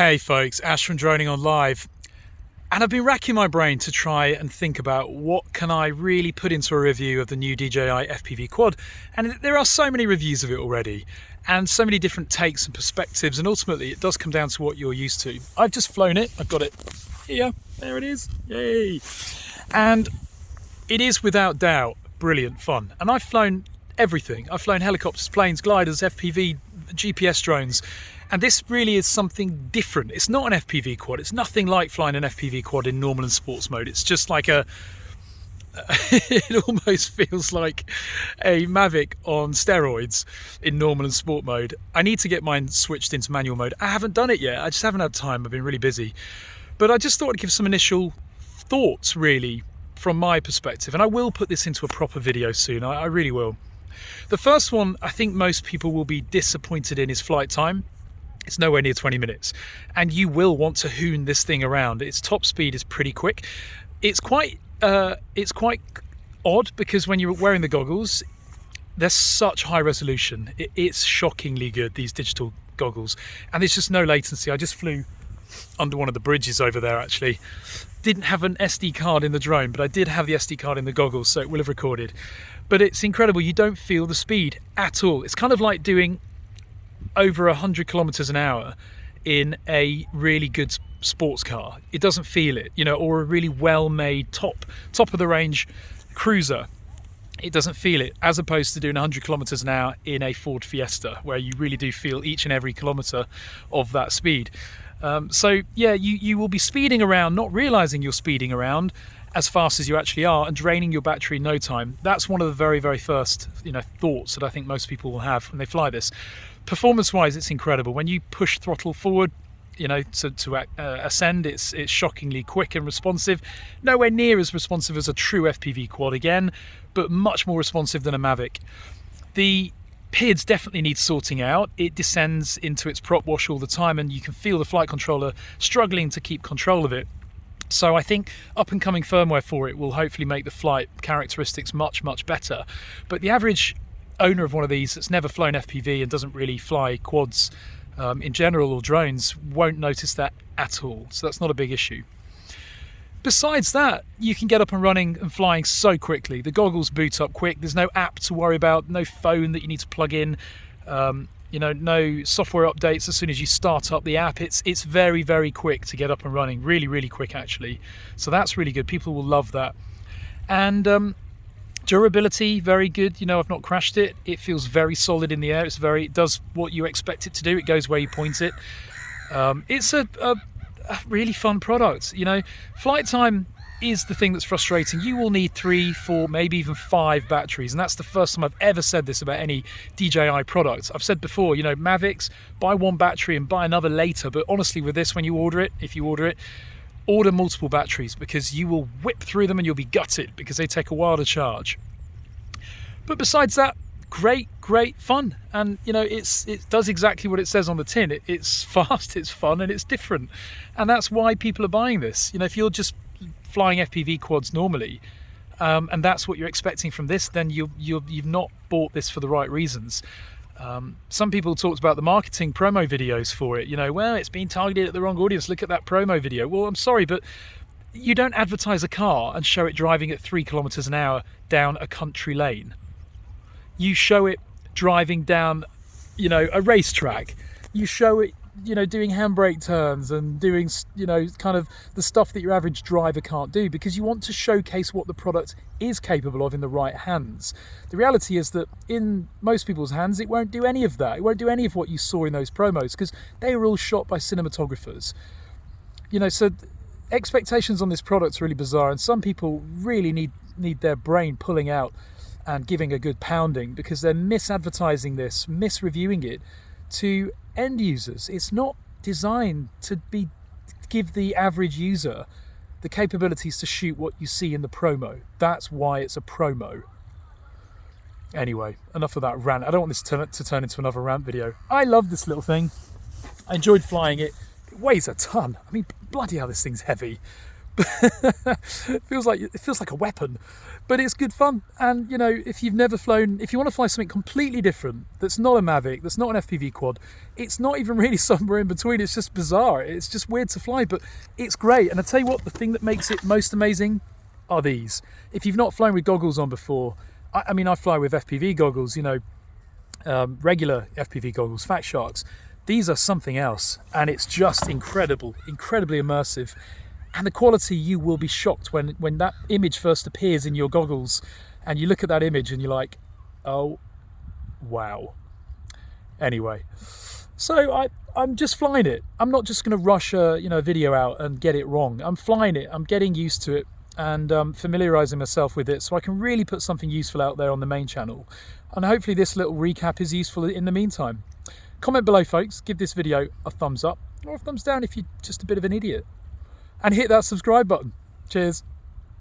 Hey folks, Ash from Droning On Live. And I've been racking my brain to try and think about what can I really put into a review of the new DJI FPV quad. And there are so many reviews of it already and so many different takes and perspectives, and ultimately it does come down to what you're used to. I've just flown it, I've got it here, there it is, yay. And it is without doubt brilliant fun. And I've flown everything. I've flown helicopters, planes, gliders, FPV, GPS drones. And this really is something different. It's not an FPV quad. It's nothing like flying an FPV quad in normal and sports mode. It's just like it almost feels like a Mavic on steroids in normal and sport mode. I need to get mine switched into manual mode. I haven't done it yet. I just haven't had time. I've been really busy. But I just thought I'd give some initial thoughts really from my perspective. And I will put this into a proper video soon. I really will. The first one I think most people will be disappointed in is flight time. It's nowhere near 20 minutes, and you will want to hoon this thing around. Its top speed is pretty quick. It's quite odd because when you're wearing the goggles, they're such high resolution. It's shockingly good, these digital goggles, and there's just no latency. I just flew under one of the bridges over there actually. Didn't have an SD card in the drone, but I did have the SD card in the goggles, so it will have recorded. But it's incredible. You don't feel the speed at all. It's kind of like doing over 100 kilometers an hour in a really good sports car. It doesn't feel it, or a really well-made top of the range cruiser. It doesn't feel it, as opposed to doing 100 kilometers an hour in a Ford Fiesta, where you really do feel each and every kilometer of that speed. So yeah, you will be speeding around, not realizing you're speeding around as fast as you actually are, and draining your battery in no time. That's one of the very, very first thoughts that I think most people will have when they fly this. Performance-wise, it's incredible. When you push throttle forward, to ascend, it's shockingly quick and responsive. Nowhere near as responsive as a true FPV quad again, but much more responsive than a Mavic. The PIDs definitely need sorting out. It descends into its prop wash all the time, and you can feel the flight controller struggling to keep control of it. So I think up and coming firmware for it will hopefully make the flight characteristics much, much better. But the average owner of one of these that's never flown FPV and doesn't really fly quads in general or drones won't notice that at all. So that's not a big issue. Besides that, you can get up and running and flying so quickly. The goggles boot up quick. There's no app to worry about, no phone that you need to plug in. No software updates as soon as you start up the app. It's very, very quick to get up and running. Really, really quick actually. So that's really good. People will love that. And durability, very good. I've not crashed it. It feels very solid in the air. It does what you expect it to do. It goes where you point it. It's a really fun product. Flight time is the thing that's frustrating. You will need 3, 4, maybe even 5 batteries, and that's the first time I've ever said this about any DJI product. I've said before, Mavics, buy one battery and buy another later, but honestly with this, if you order it, order multiple batteries, because you will whip through them and you'll be gutted because they take a while to charge. But besides that, great fun, and it does exactly what it says on the tin. It's fast, it's fun, and it's different, and that's why people are buying this. If you're just flying FPV quads normally, and that's what you're expecting from this, then you've not bought this for the right reasons. Some people talked about the marketing promo videos for it. Well, it's been targeted at the wrong audience. Look at that promo video. Well, I'm sorry, but you don't advertise a car and show it driving at 3 kilometers an hour down a country lane. You show it driving down, a racetrack. You show it, doing handbrake turns and doing, kind of the stuff that your average driver can't do, because you want to showcase what the product is capable of in the right hands. The reality is that in most people's hands, it won't do any of that. It won't do any of what you saw in those promos, because they were all shot by cinematographers. So expectations on this product are really bizarre, and some people really need their brain pulling out and giving a good pounding, because they're misadvertising this, misreviewing it to end users. It's not designed to give the average user the capabilities to shoot what you see in the promo. That's why it's a promo. Anyway, enough of that rant. I don't want this to turn into another rant video. I love this little thing. I enjoyed flying it. It weighs a ton. I mean, bloody hell, this thing's heavy. It feels like a weapon, but it's good fun. And you know, if you've never flown, if you want to fly something completely different, that's not a Mavic, that's not an FPV quad, it's not even really somewhere in between, it's just bizarre, it's just weird to fly, but it's great. And I tell you what, the thing that makes it most amazing are these. If you've not flown with goggles on before, I mean, I fly with FPV goggles, you know, regular FPV goggles, Fat Sharks. These are something else, and it's just incredible, incredibly immersive. And the quality, you will be shocked when that image first appears in your goggles and you look at that image and you're like, oh, wow. Anyway, so I'm just flying it. I'm not just going to rush a video out and get it wrong. I'm flying it. I'm getting used to it and familiarising myself with it so I can really put something useful out there on the main channel. And hopefully this little recap is useful in the meantime. Comment below, folks. Give this video a thumbs up or a thumbs down if you're just a bit of an idiot. And hit that subscribe button. Cheers.